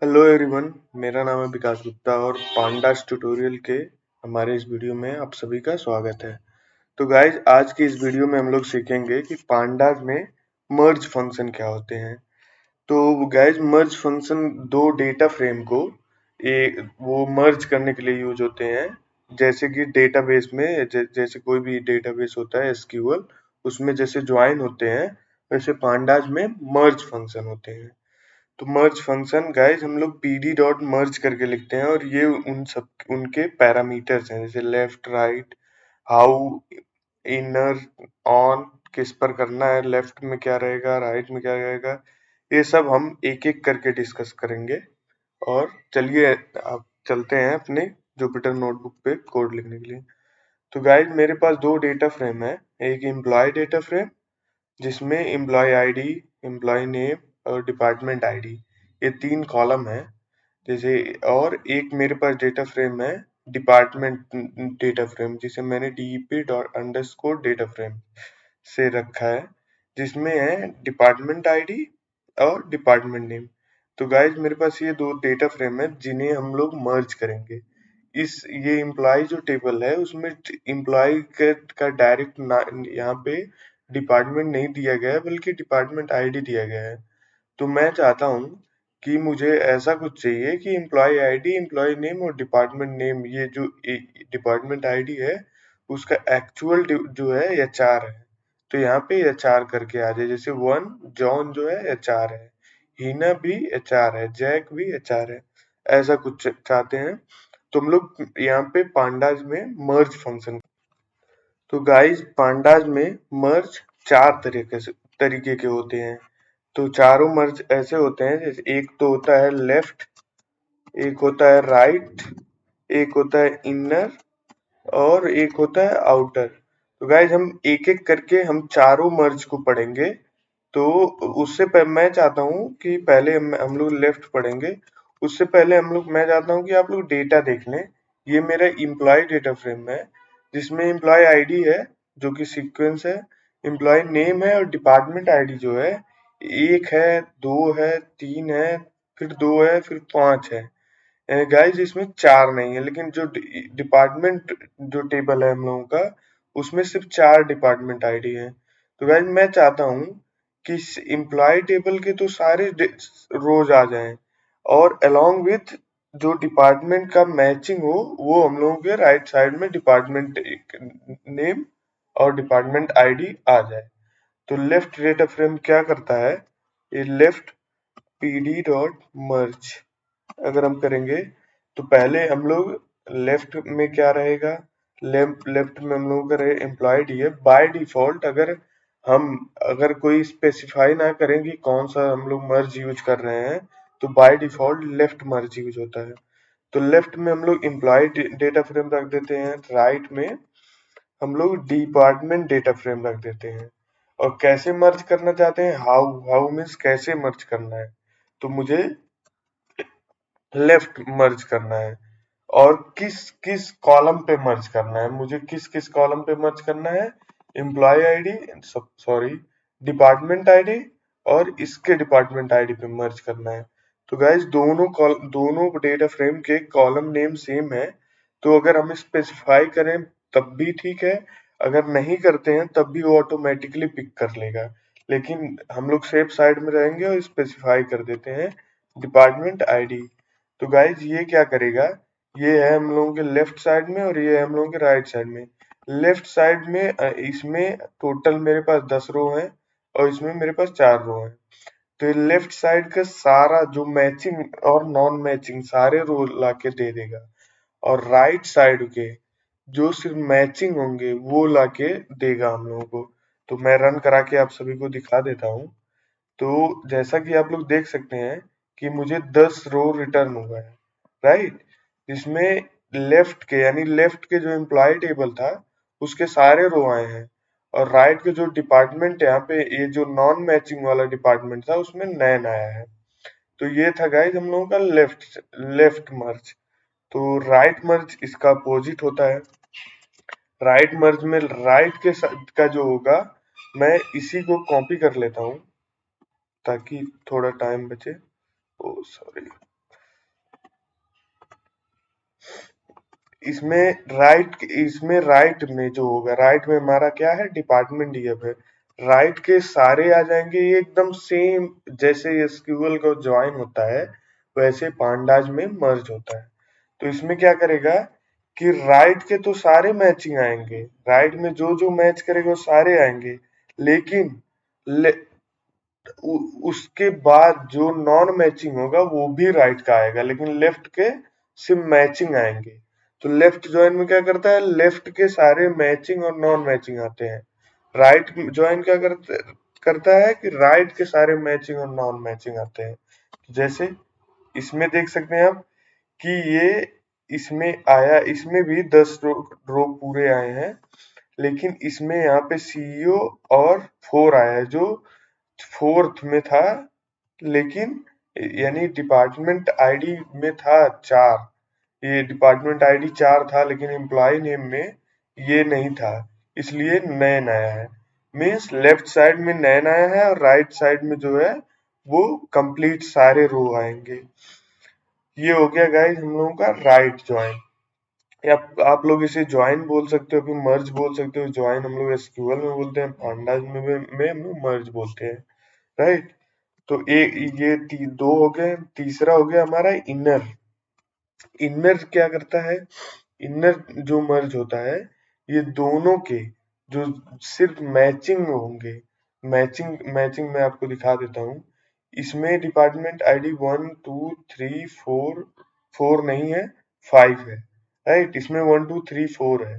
Hello everyone, मेरा नाम है विकास गुप्ता और पांडास ट्यूटोरियल के हमारे इस वीडियो में आप सभी का स्वागत है। तो गाइज, आज की इस वीडियो में हम लोग सीखेंगे कि पांडास में मर्ज फंक्शन क्या होते हैं। तो गाइज, मर्ज फंक्शन दो डेटा फ्रेम को वो मर्ज करने के लिए यूज होते हैं। जैसे कि डेटाबेस में जैसे कोई भी डेटाबेस होता है एसक्यूएल, उसमें जैसे ज्वाइन होते हैं, वैसे पांडास में मर्ज फंक्शन होते हैं। तो मर्ज फंक्शन गाइज हम लोग pd डॉट मर्ज करके लिखते हैं और ये उनके पैरामीटर्स हैं, जैसे left, right, how, inner, on, किस पर करना है, लेफ्ट में क्या रहेगा, राइट में क्या रहेगा, ये सब हम एक एक करके डिस्कस करेंगे। और चलिए अब चलते हैं अपने जुपिटर नोटबुक पे कोड लिखने के लिए। तो गाइज, मेरे पास दो डेटा फ्रेम है। एक एम्प्लॉय डेटा फ्रेम जिसमें एम्प्लॉय आईडी, एम्प्लॉय नेम और डिपार्टमेंट आईडी, ये तीन कॉलम है। जैसे और एक मेरे पास डेटा फ्रेम है डिपार्टमेंट डेटा फ्रेम, जिसे मैंने DEP dot underscore data frame से रखा है, जिसमें है डिपार्टमेंट आईडी और डिपार्टमेंट नेम। तो गाइज, मेरे पास ये दो डेटा फ्रेम है जिन्हें हम लोग मर्ज करेंगे। ये एम्प्लॉय जो टेबल है उसमें एम्प्लॉय का डायरेक्ट यहाँ पे डिपार्टमेंट नहीं दिया गया है, बल्कि डिपार्टमेंट आईडी दिया गया है। तो मैं चाहता हूँ कि मुझे ऐसा कुछ चाहिए कि एम्प्लॉय आईडी, एम्प्लॉय नेम और डिपार्टमेंट नेम, ये जो डिपार्टमेंट आईडी है उसका एक्चुअल जो है एचआर है। तो यहाँ पे एचआर करके आ जाए, जैसे जॉन जो है एचआर है, हीना भी एचआर है, जैक भी एचआर है, ऐसा कुछ चाहते हैं। तो हम लोग यहाँ पे पांडाज में मर्ज फंक्शन। तो गाइस, पांडाज में मर्ज चार तरीके के होते हैं। तो चारों मर्ज ऐसे होते हैं, जैसे एक तो होता है लेफ्ट, एक होता है राइट, एक होता है इनर और एक होता है आउटर। तो गाइस, हम एक एक करके हम चारों मर्ज को पढ़ेंगे। तो उससे पहले मैं चाहता हूँ कि पहले हम लोग लेफ्ट पढ़ेंगे। उससे पहले मैं चाहता हूँ कि आप लोग डेटा देख लें। ये मेरा एम्प्लॉय डेटा फ्रेम है, जिसमें एम्प्लॉय आईडी है जो कि सीक्वेंस है, एम्प्लॉय नेम है और डिपार्टमेंट आईडी जो है एक है, दो है, तीन है, फिर दो है, फिर पांच है। गाइस, इसमें चार नहीं है, लेकिन जो डिपार्टमेंट जो टेबल है हम लोगों का, उसमें सिर्फ चार डिपार्टमेंट आईडी है। तो गाइस, मैं चाहता हूँ कि एम्प्लॉय टेबल के तो सारे रोज आ जाएं और अलोंग विथ जो डिपार्टमेंट का मैचिंग हो, वो हम लोगों के राइट साइड में डिपार्टमेंट नेम और डिपार्टमेंट आईडी आ जाए। तो लेफ्ट डेटा फ्रेम क्या करता है, ये लेफ्ट pd डॉट मर्ज अगर हम करेंगे, तो पहले हम लोग लेफ्ट में क्या रहेगा, लेफ्ट में हम लोगों का रहे एम्प्लॉय डी है। बाय डिफॉल्ट अगर कोई स्पेसिफाई ना करें कि कौन सा हम लोग मर्ज यूज कर रहे हैं, तो by default left merge use होता है। तो लेफ्ट में हम लोग एम्प्लॉय डेटा फ्रेम रख देते हैं, राइट में हम लोग डिपार्टमेंट डेटा फ्रेम रख देते हैं। और कैसे मर्ज करना चाहते हैं, हाउ हाउ मीन्स कैसे मर्ज करना है, तो मुझे लेफ्ट मर्ज करना है। और किस किस कॉलम पे मर्ज करना है, मुझे किस किस कॉलम पे मर्ज करना है, employee ID, sorry, department ID और इसके डिपार्टमेंट आईडी पे मर्ज करना है। तो गाइज, दोनों डेटा फ्रेम के कॉलम नेम सेम है। तो अगर हम स्पेसिफाई करें तब भी ठीक है, अगर नहीं करते हैं तब भी वो ऑटोमेटिकली पिक कर लेगा। लेकिन हम लोग सेफ साइड में रहेंगे और स्पेसिफाई कर देते हैं डिपार्टमेंट आईडी। तो गाइज, ये क्या करेगा, ये है हम लोगों के लेफ्ट साइड में और ये है हम लोगों के राइट साइड में। लेफ्ट साइड में इसमें टोटल मेरे पास 10 रो है और इसमें मेरे पास 4 रो है। तो लेफ्ट साइड का सारा जो मैचिंग और नॉन मैचिंग सारे रो लाके दे देगा, और राइट साइड के जो सिर्फ मैचिंग होंगे वो लाके देगा हम लोगों को। तो मैं रन करा के आप सभी को दिखा देता हूँ। तो जैसा कि आप लोग देख सकते हैं कि मुझे 10 रो रिटर्न हुआ है, राइट, जिसमें लेफ्ट के यानी लेफ्ट के जो एम्प्लॉय टेबल था उसके सारे रो आए हैं, और राइट के जो डिपार्टमेंट यहाँ पे ये जो नॉन मैचिंग वाला डिपार्टमेंट था उसमें नैन आया है। तो ये था गाइज हम लोगों का लेफ्ट मर्ज। तो राइट मर्ज इसका अपोजिट होता है। राइट मर्ज में राइट का जो होगा, मैं इसी को कॉपी कर लेता हूँ ताकि थोड़ा टाइम बचे। ओ सॉरी, इसमें राइट में जो होगा, राइट में हमारा क्या है, डिपार्टमेंट डीएफ है। राइट के सारे आ जाएंगे, ये एकदम सेम जैसे एसक्यूएल का ज्वाइन होता है वैसे पांडाज में मर्ज होता है। तो इसमें क्या करेगा कि राइट के तो सारे मैचिंग आएंगे, राइट में जो जो मैच करेगा वो सारे आएंगे, लेकिन उसके बाद जो नॉन मैचिंग होगा वो भी राइट का आएगा, लेकिन लेफ्ट के सिर्फ मैचिंग आएंगे। तो लेफ्ट ज्वाइन में क्या करता है, लेफ्ट के सारे मैचिंग और नॉन मैचिंग आते हैं। राइट ज्वाइन क्या करता है कि राइट के सारे मैचिंग और नॉन मैचिंग आते हैं। जैसे इसमें देख सकते हैं आप कि ये इसमें आया, इसमें भी 10 रो पूरे आए हैं, लेकिन इसमें यहाँ पे सीईओ और 4 आया है जो फोर्थ में था, लेकिन यानी डिपार्टमेंट आईडी में था 4। ये डिपार्टमेंट आईडी 4 था, लेकिन एम्प्लॉय नेम में ये नहीं था, इसलिए नैन आया है। मीन्स लेफ्ट साइड में नैन आया है और राइट साइड में जो है वो कंप्लीट सारे रो आएंगे। ये हो गया गाइस हम लोगों का राइट ज्वाइन, या आप लोग इसे ज्वाइन बोल सकते हो, फिर मर्ज बोल सकते हो। ज्वाइन हम लोग एसक्यूएल में बोलते हैं, पांडाज में हम लोग मर्ज बोलते हैं, राइट। तो ये दो हो गए, तीसरा हो गया हमारा इनर। इनर क्या करता है, इनर जो मर्ज होता है, ये दोनों के जो सिर्फ मैचिंग होंगे, मैचिंग मैचिंग मैं आपको दिखा देता हूँ। इसमें डिपार्टमेंट आईडी 1 2 3 4, 4 नहीं है 5 है, राइट। इसमें 1 2 3 4 है,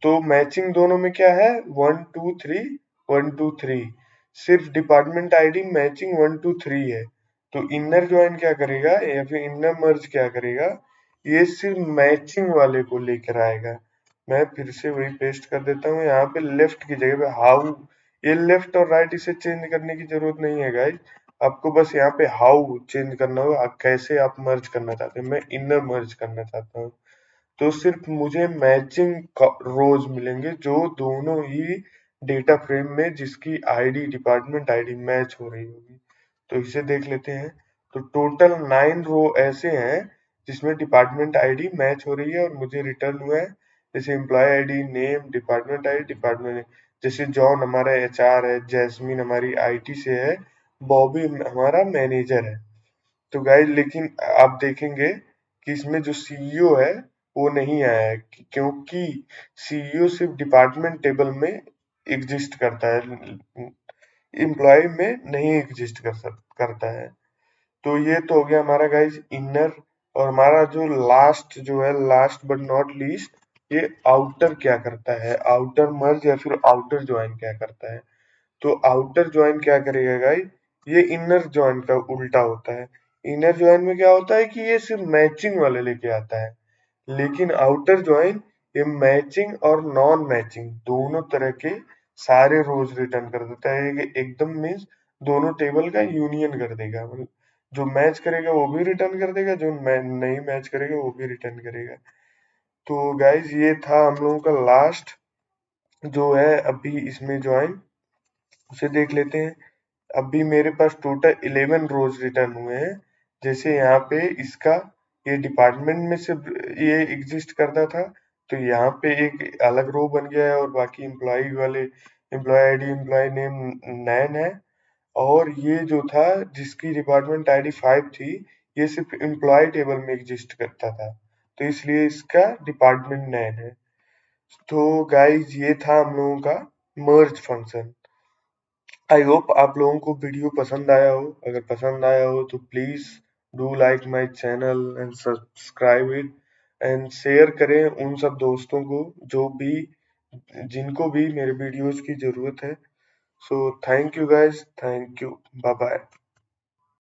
तो मैचिंग दोनों में क्या है, 1 2 3 1 2 3। सिर्फ डिपार्टमेंट आईडी मैचिंग 1 2 3 है। तो इनर ज्वाइन क्या करेगा या फिर इनर मर्ज क्या करेगा, ये सिर्फ मैचिंग वाले को लेकर आएगा। मैं फिर से वही पेस्ट कर देता हूँ यहाँ पे, लेफ्ट की जगह पे हाउ। ये लेफ्ट और राइट इसे चेंज करने की जरूरत नहीं है गाइज, आपको बस यहाँ पे हाउ चेंज करना होगा, कैसे आप मर्ज करना चाहते हैं। मैं इनर मर्ज करना चाहता हूँ, तो सिर्फ मुझे मैचिंग रोज मिलेंगे जो दोनों ही डेटा फ्रेम में जिसकी आईडी डिपार्टमेंट आईडी मैच हो रही होगी। तो इसे देख लेते हैं। तो टोटल 9 रो ऐसे हैं जिसमें डिपार्टमेंट आईडी मैच हो रही है और मुझे रिटर्न हुआ है, जैसे employee ID, name, department ID, department, जैसे जॉन हमारा एचआर है, जैस्मिन हमारी आईटी से है, बॉबी हमारा मैनेजर है। तो गाइज लेकिन आप देखेंगे कि इसमें जो सीईओ है वो नहीं आया है, क्योंकि सीईओ सिर्फ डिपार्टमेंट टेबल में एग्जिस्ट करता है, एम्प्लॉय में नहीं एग्जिस्ट करता है। तो ये तो हो गया हमारा गाइज इनर। और हमारा जो लास्ट जो है, लास्ट बट नॉट लीस्ट, ये आउटर क्या करता है, आउटर मर्ज या फिर आउटर ज्वाइन क्या करता है। तो आउटर ज्वाइन क्या करेगा गाइस, ये इनर ज्वाइन का उल्टा होता है। इनर ज्वाइन में क्या होता है कि ये सिर्फ मैचिंग वाले लेके आता है, लेकिन आउटर ज्वाइन ये मैचिंग और नॉन मैचिंग दोनों तरह के सारे रोज रिटर्न कर देता है। ये एकदम मीन्स दोनों टेबल का यूनियन कर देगा, मतलब जो मैच करेगा वो भी रिटर्न कर देगा, जो नहीं मैच करेगा वो भी रिटर्न करेगा। तो गाइज ये था हम लोगों का लास्ट जो है अभी इसमें ज्वाइन, उसे देख लेते हैं। अभी मेरे पास टोटल 11 रोज रिटर्न हुए हैं। जैसे यहाँ पे इसका ये डिपार्टमेंट में से ये एग्जिस्ट करता था, तो यहाँ पे एक अलग रो बन गया है और बाकी एम्प्लॉय वाले, एम्प्लॉय आईडी, एम्प्लॉय नेम 9 है। और ये जो था जिसकी डिपार्टमेंट आईडी 5 थी, ये सिर्फ एम्प्लॉय टेबल में एग्जिस्ट करता था, तो इसलिए इसका डिपार्टमेंट 9 है। तो गाइज ये था हम लोगों का मर्ज फंक्शन। आई होप आप लोगों को वीडियो पसंद आया हो। अगर पसंद आया हो तो please do like my channel and subscribe it, and share करें उन सब दोस्तों को जो भी, जिनको भी मेरे वीडियोस की जरूरत है। So thank you guys, thank you, bye bye.